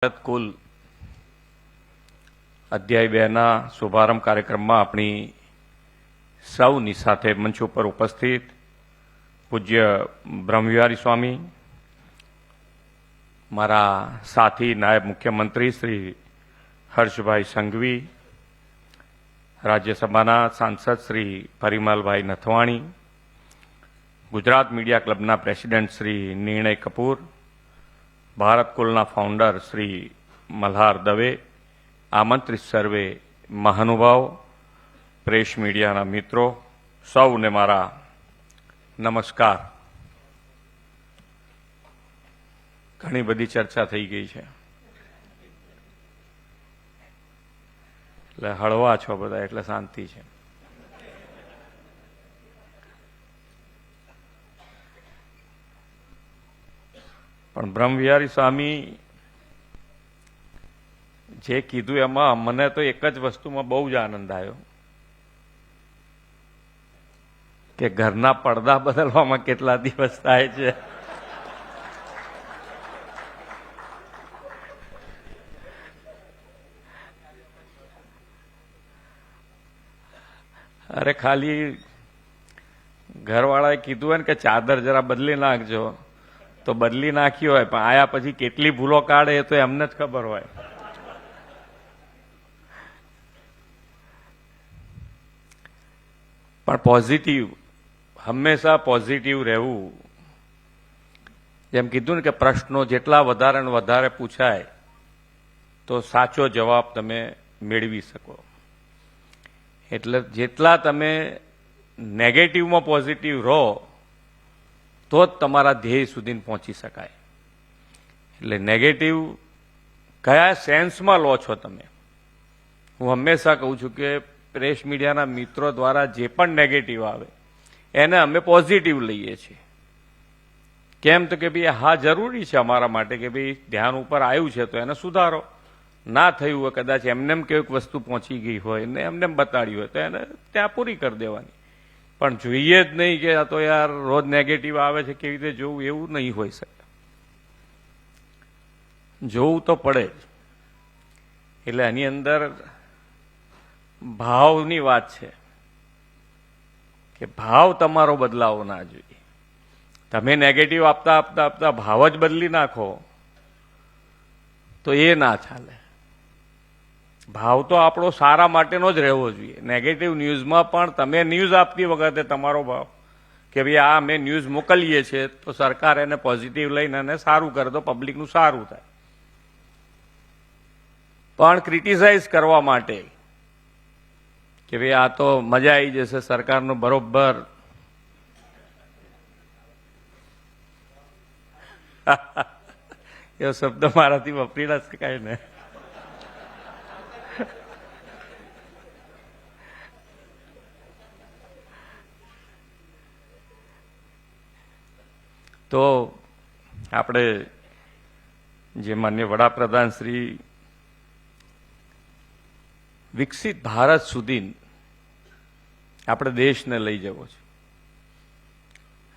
કુલ અધ્યાય 2ના શુભારંભ કાર્યક્રમમાં આપણી સૌની સાથે મંચ ઉપર ઉપસ્થિત પૂજ્ય બ્રહ્મવિહારી સ્વામી, મારા સાથી નાયબ મુખ્યમંત્રી શ્રી હર્ષભાઈ સંઘવી, રાજ્યસભાના સાંસદ શ્રી પરિમલભાઈ નથવાણી, ગુજરાત મીડિયા ક્લબના પ્રેસિડેન્ટ શ્રી નિર્ણય કપૂર, ભારત કુલના ફાઉન્ડર શ્રી મલ્હાર દવે, આમંત્રિત સર્વે મહાનુભાવ, પ્રેસ મીડિયાના મિત્રો, સૌને મારા નમસ્કાર. ઘણી બધી ચર્ચા થઈ ગઈ છે એટલે હળવા છો બધા એટલે શાંતિ છે. પણ બ્રહ્મવિહારી સ્વામી જે કીધું એમાં મને તો એક જ વસ્તુમાં બહુ જ આનંદ આવ્યો કે ઘરના પડદા બદલવામાં કેટલા દિવસ થાય છે. અરે ખાલી ઘરવાળાએ કીધું હોય ને કે ચાદર જરા બદલી નાખજો તો બદલી નાખી હોય, પણ આયા પછી કેટલી ભૂલો કાઢે એ તો એમને જ ખબર હોય. પણ પોઝિટિવ, હંમેશા પોઝિટિવ રહેવું. જેમ કીધું ને કે પ્રશ્નો જેટલા વધારે ને વધારે પૂછાય તો સાચો જવાબ તમે મેળવી શકો. એટલે જેટલા તમે નેગેટિવમાં પોઝિટિવ રહો તો જ તમારા ધ્યેય સુધી પહોંચી શકાય. એટલે નેગેટિવ કયા સેન્સમાં લો છો તમે? હું હંમેશા કહું છું કે પ્રેસ મીડિયાના મિત્રો દ્વારા જે પણ નેગેટિવ આવે એને અમે પોઝિટિવ લઈએ છીએ. કેમ તો કે ભાઈ હા જરૂરી છે અમારા માટે કે ભાઈ ધ્યાન ઉપર આવ્યું છે તો એને સુધારો, ના થયું હોય કદાચ એમનેમ કેવીક વસ્તુ પહોંચી ગઈ હોય ને એમનેમ બતાડી હોય તો એને ત્યાં પૂરી કરી દેવાની. પણ જોઈએ જ નહીં કે આ તો યાર રોજ નેગેટિવ આવે છે કેવી રીતે જોવું, એવું નહીં હોઈ શકે. જોવું તો પડે જ. એટલે એની અંદર ભાવની વાત છે કે ભાવ તમારો બદલાવો ના જોઈએ. તમે નેગેટિવ આપતા આપતા આપતા ભાવ જ બદલી નાખો તો એ ના ચાલે. ભાવ તો આપણો સારા માટેનો જ રહેવો જોઈએ. નેગેટિવ ન્યૂઝમાં પણ તમે ન્યૂઝ આપતી વખતે તમારો ભાવ કે ભાઈ આ અમે ન્યૂઝ મોકલીએ છીએ તો સરકાર એને પોઝિટિવ લઈને એને સારું કરે તો પબ્લિકનું સારું થાય. પણ ક્રિટિસાઇઝ કરવા માટે કે ભાઈ આ તો મજા આવી જશે સરકારનો બરોબર એવો શબ્દ મારાથી વપરી ના શકાય ને. તો આપણે જે માન્ય વડાપ્રધાન શ્રી વિકસિત ભારત સુધી આપણે દેશને લઈ જવો છે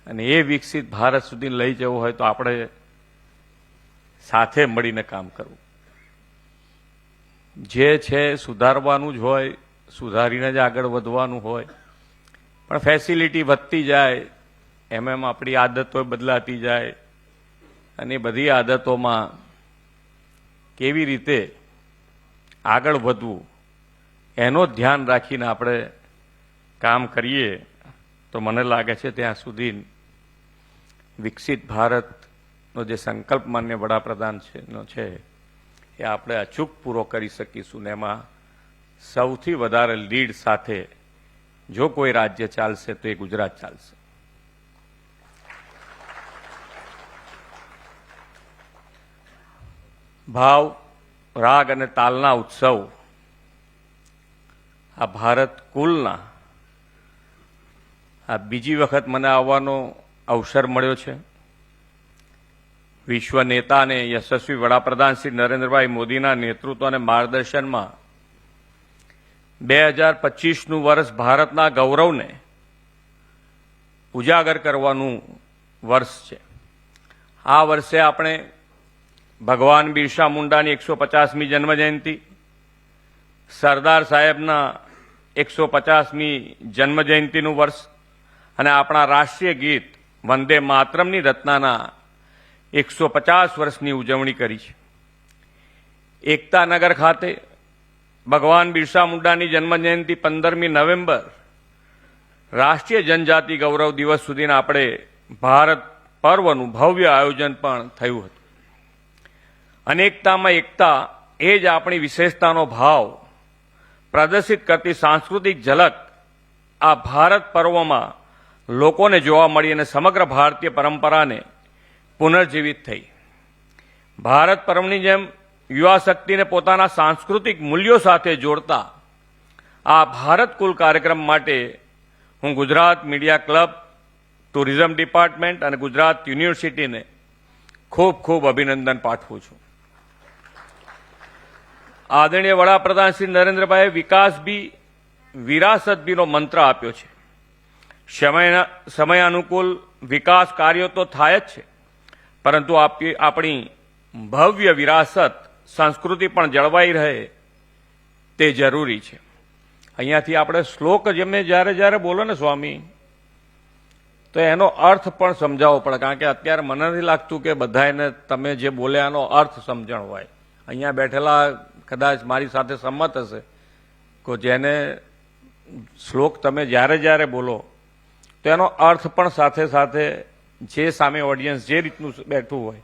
અને એ વિકસિત ભારત સુધી લઈ જવું હોય તો આપણે સાથે મળીને કામ કરવું. જે છે સુધારવાનું જ હોય, સુધારીને જ આગળ વધવાનું હોય. પણ ફેસિલિટી વધતી જાય એમ એમ આપણી આદતો બદલાતી જાય અને એ બધી આદતોમાં કેવી રીતે આગળ વધવું એનો ધ્યાન રાખીને આપણે કામ કરીએ તો મને લાગે છે ત્યાં સુધી વિકસિત ભારતનો જે સંકલ્પ માન્ય વડાપ્રધાન છે એ આપણે અચૂક પૂરો કરી શકીશું. ને એમાં સૌથી વધારે લીડ સાથે જો કોઈ રાજ્ય ચાલશે તો એ ગુજરાત ચાલશે. ભાવ, રાગ અને તાલના ઉત્સવ આ ભારત કુલના આ બીજી વખત મને આવવાનો અવસર મળ્યો છે. વિશ્વ નેતા અને યશસ્વી વડાપ્રધાન શ્રી નરેન્દ્રભાઈ મોદીના નેતૃત્વ અને માર્ગદર્શનમાં 2025નું વર્ષ ભારતના ગૌરવને ઉજાગર કરવાનું વર્ષ છે. આ વર્ષે આપણે ભગવાન બિરસા મુંડાની 150મી જન્મજયંતિ, સરદાર સાહેબના 150મી જન્મજયંતિનું વર્ષ અને આપણા રાષ્ટ્રીય ગીત વંદે માતરમની રચનાના 150 વર્ષની ઉજવણી કરી છે. એકતાનગર ખાતે ભગવાન બિરસા મુંડાની જન્મજયંતિ 15મી નવેમ્બર રાષ્ટ્રીય જનજાતિ ગૌરવ દિવસ સુધીના આપણે ભારત પર્વનું ભવ્ય આયોજન પણ થયું હતું. અનેકતામાં એકતા એ જ આપણી વિશેષતાનો ભાવ પ્રદર્શિત કરતી સાંસ્કૃતિક ઝલક આ ભારત પર્વમાં લોકોને જોવા મળી અને સમગ્ર ભારતીય પરંપરાને પુનર્જીવિત થઈ. ભારત પર્વની જેમ યુવા શક્તિને પોતાના સાંસ્કૃતિક મૂલ્યો સાથે જોડતા આ ભારત કુલ કાર્યક્રમ માટે હું Gujarat media club, tourism department અને ગુજરાત યુનિવર્સિટીને ખૂબ ખૂબ અભિનંદન પાઠવું છું. આદરણીય વડાપ્રધાન શ્રી નરેન્દ્રભાઈએ વિકાસ બી વિરાસત બીનો મંત્ર આપ્યો છે. સમય અનુકૂળ વિકાસ કાર્યો તો થાય જ છે, પરંતુ આપણી ભવ્ય વિરાસત સંસ્કૃતિ પણ જળવાઈ રહે તે જરૂરી છે. અહીંયાથી આપણે શ્લોક જેમને જ્યારે બોલો ને સ્વામી, તો એનો અર્થ પણ સમજાવવો પડે, કારણ કે અત્યારે મને નથી લાગતું કે બધાને તમે જે બોલ્યા એનો અર્થ સમજણ હોય. અહીંયા બેઠેલા કદાચ મારી સાથે સંમત હશે કે જેને શ્લોક તમે જ્યારે બોલો તો એનો અર્થ પણ સાથે સાથે જે સામે ઓડિયન્સ જે રીતનું બેઠું હોય,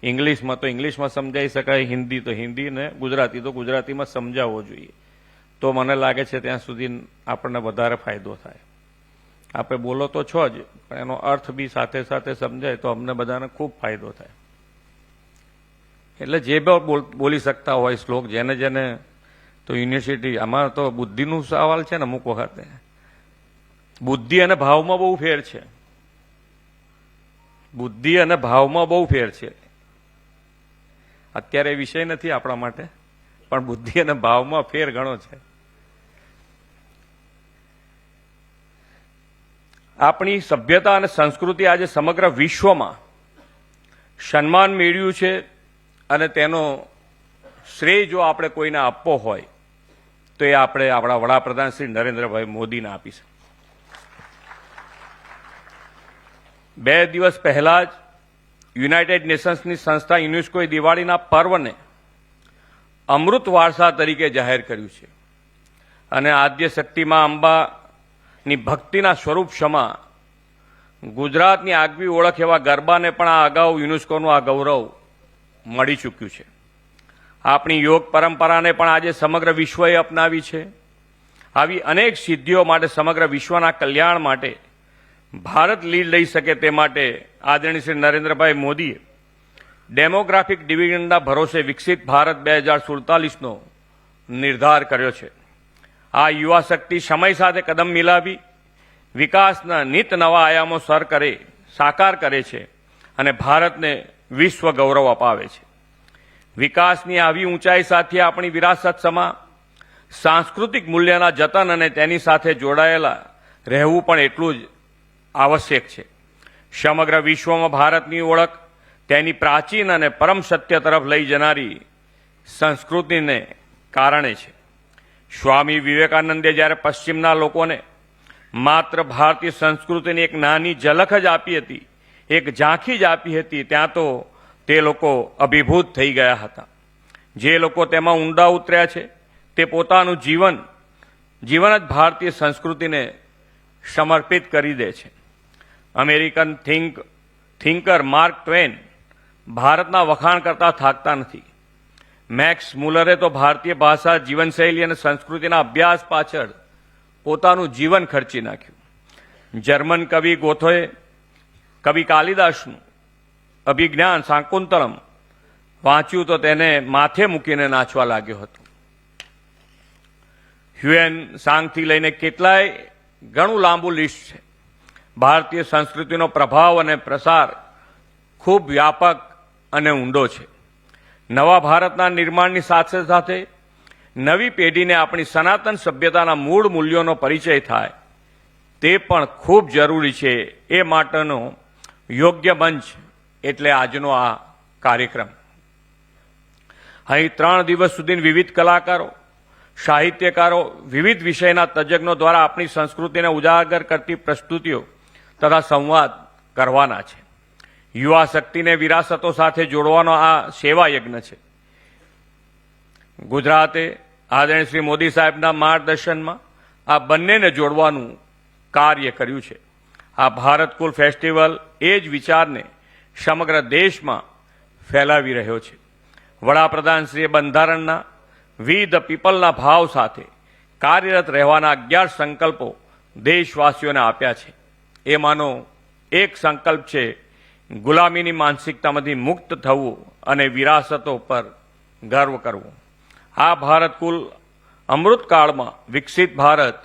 ઇંગ્લિશમાં તો ઇંગ્લિશમાં સમજાઈ શકાય, હિન્દી તો હિન્દી ને ગુજરાતી તો ગુજરાતીમાં સમજાવવો જોઈએ. તો મને લાગે છે ત્યાં સુધી આપણને વધારે ફાયદો થાય. આપણે બોલો તો છો જ, પણ એનો અર્થ બી સાથે સાથે સમજાય તો અમને બધાને ખૂબ ફાયદો થાય. એટલે જે બોલી શકતા હોય શ્લોક, જેને તો યુનિવર્સિટી, આમાં તો બુદ્ધિનું સવાલ છે ને અમુક વખતે. બુદ્ધિ અને ભાવમાં બહુ ફેર છે. બુદ્ધિ અને ભાવમાં બહુ ફેર છે. અત્યારે એ વિષય નથી આપણા માટે, પણ બુદ્ધિ અને ભાવમાં ફેર ઘણો છે. આપણી સભ્યતા અને સંસ્કૃતિ આજે સમગ્ર વિશ્વમાં સન્માન મેળવ્યું છે અને તેનો શ્રેય જો આપણે કોઈને આપવો હોય તો એ આપણે આપણા વડાપ્રધાન શ્રી નરેન્દ્રભાઈ મોદીને આપીશું. 2 દિવસ પહેલા જ યુનાઇટેડ નેશન્સની સંસ્થા યુનેસ્કોએ દિવાળીના પર્વને અમૃત વારસા તરીકે જાહેર કર્યું છે અને આદ્ય શક્તિમાં અંબાની ભક્તિના સ્વરૂપ ક્ષમા ગુજરાતની આગવી ઓળખ એવા ગરબાને પણ આ અગાઉ યુનેસ્કોનું આ ગૌરવ મળી ચૂક્યું છે. આપણી યોગ પરંપરાને પણ આજે સમગ્ર વિશ્વએ અપનાવી છે. આવી અનેક સિદ્ધિઓ માટે સમગ્ર વિશ્વના કલ્યાણ માટે ભારત લીડ લઈ શકે તે માટે આદરણીય શ્રી નરેન્દ્રભાઈ મોદીએ ડેમોગ્રાફિક ડિવિડન્ડના ભરોસે વિકસિત ભારત 2047નો નિર્ધાર કર્યો છે. આ યુવા શક્તિ સમય સાથે કદમ મિલાવી વિકાસના નિત નવા આયામો સાકાર કરે છે અને ભારતને વિશ્વ ગૌરવ અપાવે છે. વિકાસની આવી ઊંચાઈ સાથે આપણી વિરાસત સમા સાંસ્કૃતિક મૂલ્યના જતન અને તેની સાથે જોડાયેલા રહેવું પણ એટલું જ આવશ્યક છે. સમગ્ર વિશ્વમાં ભારતની ઓળખ તેની પ્રાચીન અને પરમ સત્ય તરફ લઈ જનારી સંસ્કૃતિને કારણે છે. સ્વામી વિવેકાનંદે જ્યારે પશ્ચિમના લોકોને માત્ર ભારતીય સંસ્કૃતિની એક નાની ઝલક જ આપી હતી, એક ઝાંખી જ આપી હતી, ત્યાં તો તે લોકો અભિભૂત થઈ ગયા હતા. જે લોકો તેમાં ઊંડા ઉતર્યા છે તે પોતાનું જીવન જ ભારતીય સંસ્કૃતિને સમર્પિત કરી દે છે. અમેરિકન થિંકર માર્ક ટ્વેન ભારતના વખાણ કરતા થાકતા નથી. મેક્સ મુલરે તો ભારતીય ભાષા, જીવનશૈલી અને સંસ્કૃતિના અભ્યાસ પાછળ પોતાનું જીવન ખર્ચી નાખ્યું. જર્મન કવિ ગોથોએ કવિ કાલિદાસનું અભિજ્ઞાન શાકુંતલમ વાંચ્યું તો તેને માથે મૂકીને નાચવા લાગ્યો હતો. હ્યુએન સાંગથી લઈને કેટલાય ઘણું લાંબુ લિસ્ટ છે. ભારતીય સંસ્કૃતિનો પ્રભાવ અને પ્રસાર ખૂબ વ્યાપક અને ઊંડો છે. નવા ભારતના નિર્માણની સાથે સાથે નવી પેઢીને આપણી સનાતન સભ્યતાના મૂળ મૂલ્યોનો પરિચય થાય તે પણ ખૂબ જરૂરી છે. એ માટેનો યોગ્ય મંચ એટલે આજનો આ કાર્યક્રમ. અહીં 3 દિવસ સુધી વિવિધ કલાકારો, સાહિત્યકારો, વિવિધ વિષયના તજજ્ઞો દ્વારા આપણી સંસ્કૃતિને ઉજાગર કરતી પ્રસ્તુતિઓ તથા સંવાદ કરવાના છે. યુવા શક્તિને વિરાસતો સાથે જોડવાનો આ સેવા યજ્ઞ છે. ગુજરાતે આદરણીય શ્રી મોદી સાહેબના માર્ગદર્શનમાં આ બંનેને જોડવાનું કાર્ય કર્યું છે. આ ભારત કુલ ફેસ્ટિવલ એ જ વિચારને સમગ્ર દેશમાં ફેલાવી રહ્યો છે. વડાપ્રધાનશ્રીએ બંધારણના વી ધ પીપલના ભાવ સાથે કાર્યરત રહેવાના 11 સંકલ્પો દેશવાસીઓને આપ્યા છે. એમાંનો એક સંકલ્પ છે ગુલામીની માનસિકતામાંથી મુક્ત થવું અને વિરાસતો પર ગર્વ કરવો. આ ભારત કુલ અમૃતકાળમાં વિકસિત ભારત,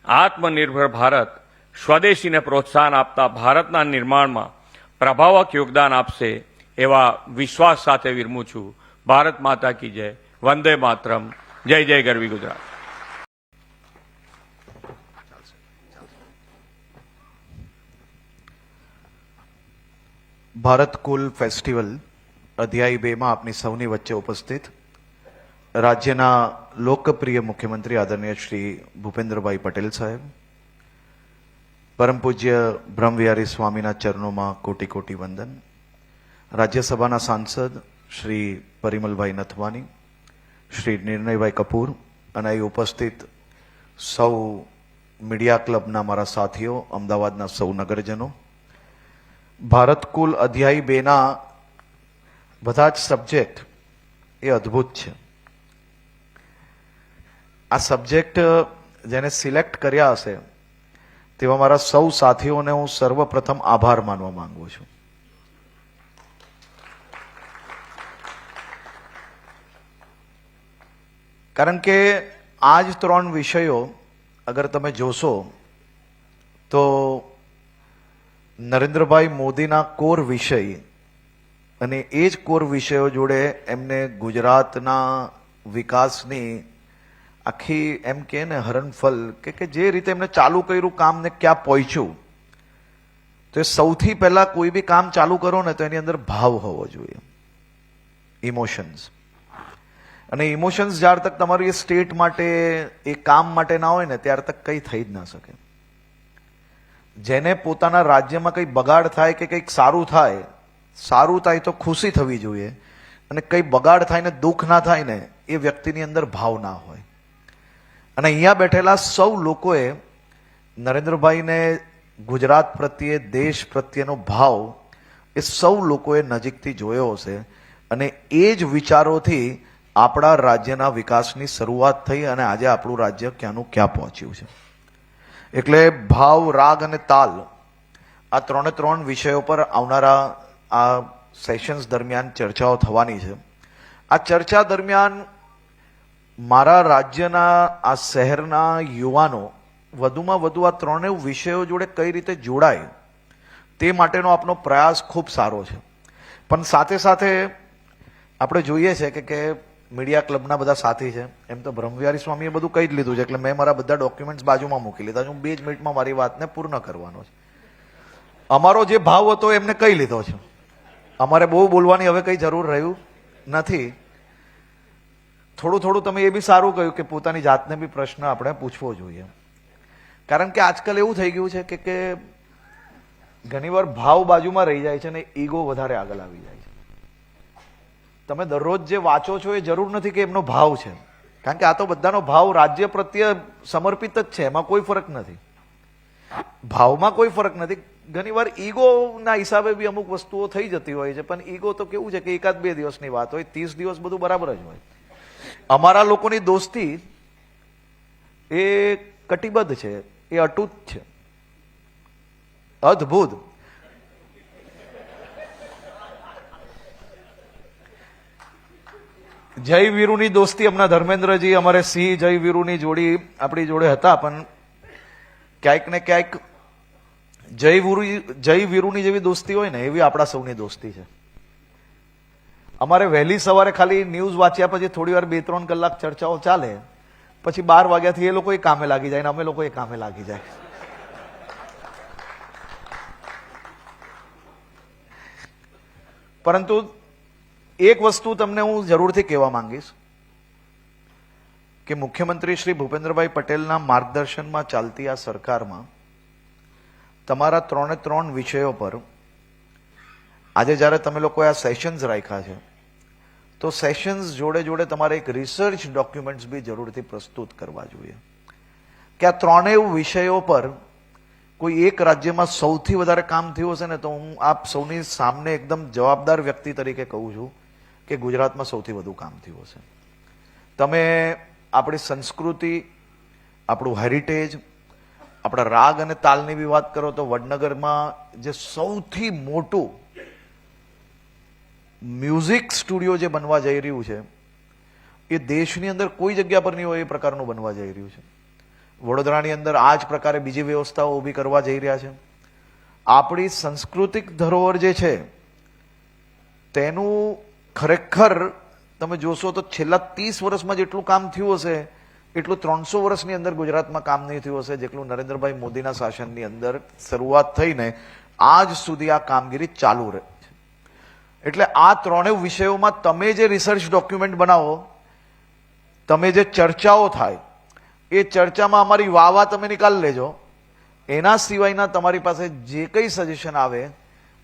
આત્મનિર્ભર ભારત, સ્વદેશીને પ્રોત્સાહન આપતા ભારતના નિર્માણમાં પ્રભાવક યોગદાન આપશે એવા વિશ્વાસ સાથે વિરમું છું. ભારત માતા કી જય. વંદે માતરમ. જય જય ગરવી ગુજરાત. ભારત કુલ ફેસ્ટિવલ અધ્યાય 2 માં આપની સૌની વચ્ચે ઉપસ્થિત રાજ્યના લોકપ્રિય મુખ્યમંત્રી આદરણીય શ્રી ભૂપેન્દ્રભાઈ પટેલ સાહેબ, પરમ પૂજ્ય બ્રહ્મવિહારી સ્વામીના ચરણોમાં કોટી કોટી વંદન. રાજ્યસભાના સાંસદ શ્રી પરિમલભાઈ નથવાની, શ્રી નિર્ણયભાઈ કપૂર અને અહીં ઉપસ્થિત સૌ મીડિયા ક્લબના મારા સાથીઓ, અમદાવાદના સૌ નગરજનો, ભારત કુલ અધ્યાય 2ના બધા જ સબ્જેક્ટ એ અદ્ભુત છે. આ સબ્જેક્ટ જેને સિલેક્ટ કર્યા હશે તેવા મારા સૌ સાથીઓને હું સર્વપ્રથમ આભાર માનવા માંગુ છું. કારણ કે આ જ 3 વિષયો અગર તમે જોશો તો નરેન્દ્રભાઈ મોદીના કોર વિષય અને એ જ કોર વિષયો જોડે એમને ગુજરાતના વિકાસની આખી એમ કે ને હરણફળ કે જે રીતે એમને ચાલુ કર્યું કામ ને ક્યાં પહોંચ્યું, તો એ સૌથી પહેલા કોઈ બી કામ ચાલુ કરો ને તો એની અંદર ભાવ હોવો જોઈએ, ઇમોશન્સ. અને ઇમોશન્સ જ્યાર તક તમારું એ સ્ટેટ માટે, એ કામ માટે ના હોય ને ત્યાર તક કંઈ થઈ જ ના શકે. જેને પોતાના રાજ્યમાં કંઈ બગાડ થાય કે કંઈક સારું થાય તો ખુશી થવી જોઈએ, અને કંઈ બગાડ થાય ને દુઃખ ના થાય ને એ વ્યક્તિની અંદર ભાવ ના હોય. અને અહીંયા બેઠેલા સૌ લોકોએ નરેન્દ્રભાઈને ગુજરાત પ્રત્યે, દેશ પ્રત્યેનો ભાવ એ સૌ લોકોએ નજીકથી જોયો હશે, અને એ જ વિચારોથી આપણા રાજ્યના વિકાસની શરૂઆત થઈ અને આજે આપણું રાજ્ય ક્યાંનું ક્યાં પહોંચ્યું છે. એટલે ભાવ, રાગ અને તાલ આ 3 વિષયો પર આવનારા આ સેશન્સ દરમિયાન ચર્ચાઓ થવાની છે. આ ચર્ચા દરમિયાન મારા રાજ્યના, આ શહેરના યુવાનો વધુમાં વધુ આ 3 વિષયો જોડે કઈ રીતે જોડાય તે માટેનો આપનો પ્રયાસ ખૂબ સારો છે. પણ સાથે સાથે આપણે જોઈએ છે કે મીડિયા ક્લબના બધા સાથી છે, એમ તો બ્રહ્મવિહારી સ્વામીએ બધું કહી જ લીધું છે, એટલે મેં મારા બધા ડોક્યુમેન્ટ્સ બાજુમાં મૂકી લીધા છે. હું 2 જ મિનિટમાં મારી વાતને પૂર્ણ કરવાનો છે. અમારો જે ભાવ હતો એમને કહી લીધો છે. અમારે બહુ બોલવાની હવે કંઈ જરૂર રહ્યું નથી. થોડું તમે એ બી સારું કહ્યું કે પોતાની જાતને બી પ્રશ્ન આપણે પૂછવો જોઈએ. કારણ કે આજકાલ એવું થઈ ગયું છે કે ઘણીવાર ભાવ બાજુમાં રહી જાય છે ને ઈગો વધારે આગળ આવી જાય છે. તમે દરરોજ જે વાંચો છો એ જરૂર નથી કે એમનો ભાવ છે, કારણ કે આ તો બધાનો ભાવ રાજ્ય પ્રત્યે સમર્પિત જ છે, એમાં કોઈ ફરક નથી, ભાવમાં કોઈ ફરક નથી. ઘણીવાર ઈગોના હિસાબે બી અમુક વસ્તુઓ થઈ જતી હોય છે, પણ ઈગો તો કેવું છે કે 1-2 દિવસની વાત હોય, 30 દિવસ બધું બરાબર જ હોય. અમારા લોકોની દોસ્તી એ કટિબદ્ધ છે, એ અતૂટ છે, અદ્ભુત. જય વીરુની દોસ્તી, હમણાં ધર્મેન્દ્રજી, અમારે સિંહ જય વીરુની જોડી આપણી જોડે હતા, પણ ક્યાંક ને ક્યાંક જય વીરુની જેવી દોસ્તી હોય ને એવી આપણા સૌની દોસ્તી છે. અમારે વહેલી સવારે ખાલી ન્યૂઝ વાંચ્યા પછી થોડી વાર 2-3 કલાક ચર્ચાઓ ચાલે, પછી 12 વાગ્યાથી એ લોકો કામે લાગી જાય ને અમે લોકો કામે લાગી જાય. પરંતુ એક વસ્તુ તમને હું જરૂરથી કહેવા માંગીશ કે મુખ્યમંત્રી શ્રી ભૂપેન્દ્રભાઈ પટેલના માર્ગદર્શનમાં ચાલતી આ સરકારમાં તમારા 3 વિષયો પર આજે જ્યારે તમે લોકોએ આ સેશન્સ રાખ્યા છે તો સેશન્સ જોડે જોડે તમારે એક રિસર્ચ ડોક્યુમેન્ટ્સ બી જરૂરથી પ્રસ્તુત કરવા જોઈએ કે આ 3 વિષયો પર કોઈ એક રાજ્યમાં સૌથી વધારે કામ થયું હશે ને તો હું આપ સૌની સામે એકદમ જવાબદાર વ્યક્તિ તરીકે કહું છું કે ગુજરાતમાં સૌથી વધુ કામ થયું હશે. તમે આપણી સંસ્કૃતિ, આપણું હેરિટેજ, આપણા રાગ અને તાલની બી વાત કરો તો વડનગરમાં જે સૌથી મોટું મ્યુઝિક સ્ટુડિયો જે બનવા જઈ રહ્યું છે એ દેશની અંદર કોઈ જગ્યા પર નહીં હોય એ પ્રકારનું બનવા જઈ રહ્યું છે. વડોદરાની અંદર આ જ પ્રકારે બીજી વ્યવસ્થાઓ ઊભી કરવા જઈ રહ્યા છે. આપણી સાંસ્કૃતિક ધરોહર જે છે તેનું ખરેખર તમે જોશો તો છેલ્લા 30 વર્ષમાં જેટલું કામ થયું હશે એટલું 300 વર્ષની અંદર ગુજરાતમાં કામ નહીં થયું હશે જેટલું નરેન્દ્રભાઈ મોદીના શાસનની અંદર શરૂઆત થઈને આજ સુધી આ કામગીરી ચાલુ રહે છે. એટલે આ 3 વિષયોમાં તમે જે રિસર્ચ ડોક્યુમેન્ટ બનાવો, તમે જે ચર્ચાઓ થાય એ ચર્ચામાં અમારી વાવા તમે નિકાલ લેજો. એના સિવાયના તમારી પાસે જે કંઈ સજેશન આવે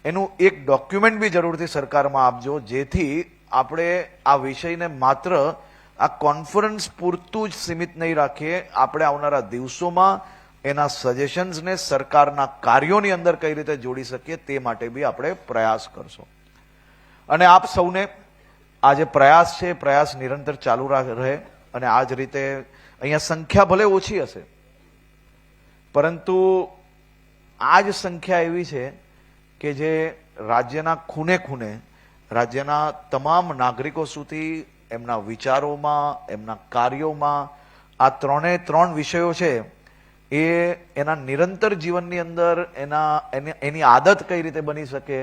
એનું એક ડોક્યુમેન્ટ બી જરૂરથી સરકારમાં આપજો જેથી આપણે આ વિષયને માત્ર આ કોન્ફરન્સ પૂરતું જ સીમિત નહીં રાખીએ, આપણે આવનારા દિવસોમાં એના સજેશન્સને સરકારના કાર્યોની અંદર કઈ રીતે જોડી શકીએ તે માટે બી આપણે પ્રયાસ કરશો. અને આપ સૌને આ જે પ્રયાસ છે એ પ્રયાસ નિરંતર ચાલુ રહે અને આ જ રીતે અહીંયા સંખ્યા ભલે ઓછી હશે પરંતુ આ જ સંખ્યા એવી છે કે જે રાજ્યના ખૂણે ખૂણે રાજ્યના તમામ નાગરિકો સુધી એમના વિચારોમાં, એમના કાર્યોમાં આ 3 વિષયો છે એ એના નિરંતર જીવનની અંદર એની આદત કઈ રીતે બની શકે,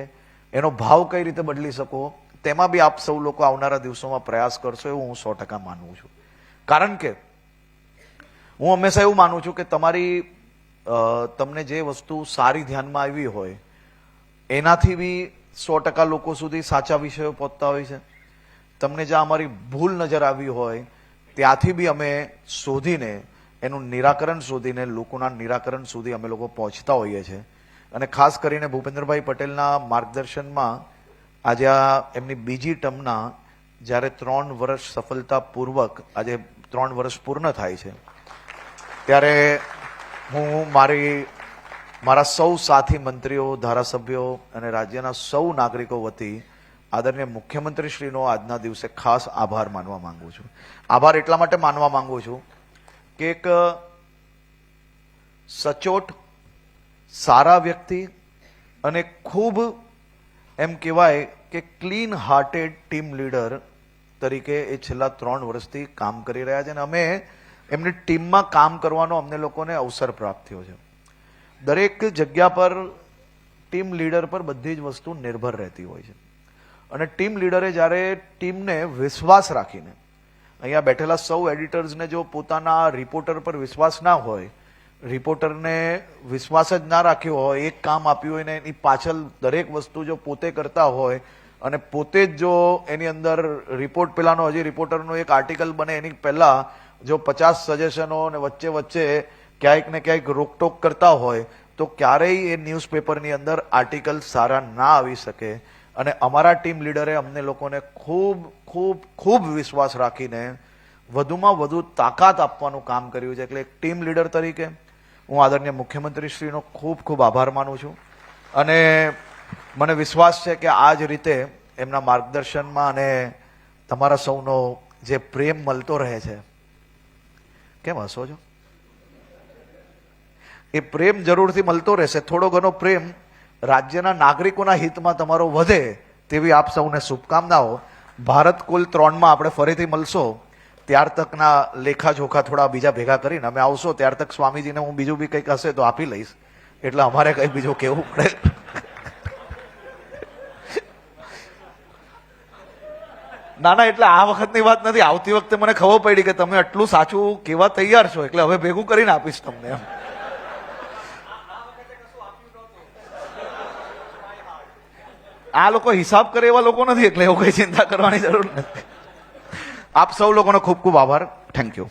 એનો ભાવ કઈ રીતે બદલી શકો, તેમાં બી આપ સૌ લોકો આવનારા દિવસોમાં પ્રયાસ કરશો એવું હું 100% માનું છું. કારણ કે હું હંમેશા એવું માનું છું કે તમને જે વસ્તુ સારી ધ્યાનમાં આવી હોય એનાથી બી 100% લોકો સુધી સાચા વિષયો પહોંચતા હોય છે. તમને જ્યાં અમારી ભૂલ નજર આવી હોય ત્યાંથી બી અમે શોધીને એનું નિરાકરણ શોધીને લોકોના નિરાકરણ સુધી અમે લોકો પહોંચતા હોઈએ છીએ. અને ખાસ કરીને ભૂપેન્દ્રભાઈ પટેલના માર્ગદર્શનમાં આજે આ એમની બીજી ટર્મના જ્યારે 3 વર્ષ સફળતાપૂર્વક આજે 3 વર્ષ પૂર્ણ થાય છે ત્યારે હું મારા સૌ સાથી મંત્રીઓ, ધારાસભ્યો અને રાજ્યના સૌ નાગરિકો વતી આદરણીય મુખ્યમંત્રીશ્રીનો આજના દિવસે ખાસ આભાર માનવા માંગુ છું. આભાર એટલા માટે માનવા માંગુ છું કે એક સચોટ, સારા વ્યક્તિ અને ખૂબ એમ કહેવાય કે ક્લીન હાર્ટેડ ટીમ લીડર તરીકે એ છેલ્લા 3 વર્ષથી કામ કરી રહ્યા છે અને અમે એમની ટીમમાં કામ કરવાનો અમને લોકોને અવસર પ્રાપ્ત થયો છે. દરેક જગ્યા પર ટીમ લીડર પર બધી જ વસ્તુ નિર્ભર રહેતી હોય છે અને ટીમ લીડરે જ્યારે ટીમને વિશ્વાસ રાખીને, અહીંયા બેઠેલા સૌ એડિટર્સને જો પોતાના રિપોર્ટર પર વિશ્વાસ ના હોય, રિપોર્ટરને વિશ્વાસ જ ના રાખ્યો હોય, એક કામ આપ્યું હોય ને એની પાછળ દરેક વસ્તુ જો પોતે કરતા હોય અને પોતે જ જો એની અંદર રિપોર્ટ પેલાનો હજી રિપોર્ટરનો એક આર્ટિકલ બને એની પહેલા જો 50 સજેશનો અને વચ્ચે વચ્ચે ક્યાંક ને ક્યાંક રોકટોક કરતા હોય તો ક્યારેય એ ન્યૂઝપેપરની અંદર આર્ટિકલ સારા ના આવી શકે. અને અમારા ટીમ લીડરે અમને લોકોને ખૂબ ખૂબ ખૂબ વિશ્વાસ રાખીને વધુમાં વધુ તાકાત આપવાનું કામ કર્યું છે. એટલે એક ટીમ લીડર તરીકે હું આદરણીય મુખ્યમંત્રીશ્રીનો ખૂબ ખૂબ આભાર માનું છું અને મને વિશ્વાસ છે કે આ જ રીતે એમના માર્ગદર્શનમાં અને તમારા સૌનો જે પ્રેમ મળતો રહે છે. કેમ હસો છો? એ પ્રેમ જરૂરથી મળતો રહેશે. થોડો ઘણો પ્રેમ રાજ્યના નાગરિકોના હિતમાં તમારો વધે તેવી આપ સૌને શુભકામનાઓ. ભારત કુલ 3માં આપણે ફરીથી મળશો ત્યાર તકના લેખાજોખા થોડા બીજા ભેગા કરીને અમે આવશો ત્યાર તક સ્વામીજીને હું બીજું બી કંઈક હશે તો આપી લઈશ, એટલે અમારે કંઈ બીજું કહેવું પડે. ના ના, એટલે આ વખતની વાત નથી. આવતી વખતે મને ખબર પડી કે તમે આટલું સાચું કેવા તૈયાર છો એટલે હવે ભેગું કરીને આપીશ તમને એમ. આ લોકો હિસાબ કરે એવા લોકો નથી, એટલે એવું કઈ ચિંતા કરવાની જરૂર નથી. આપ સૌ લોકોનો ખૂબ ખૂબ આભાર. Thank you.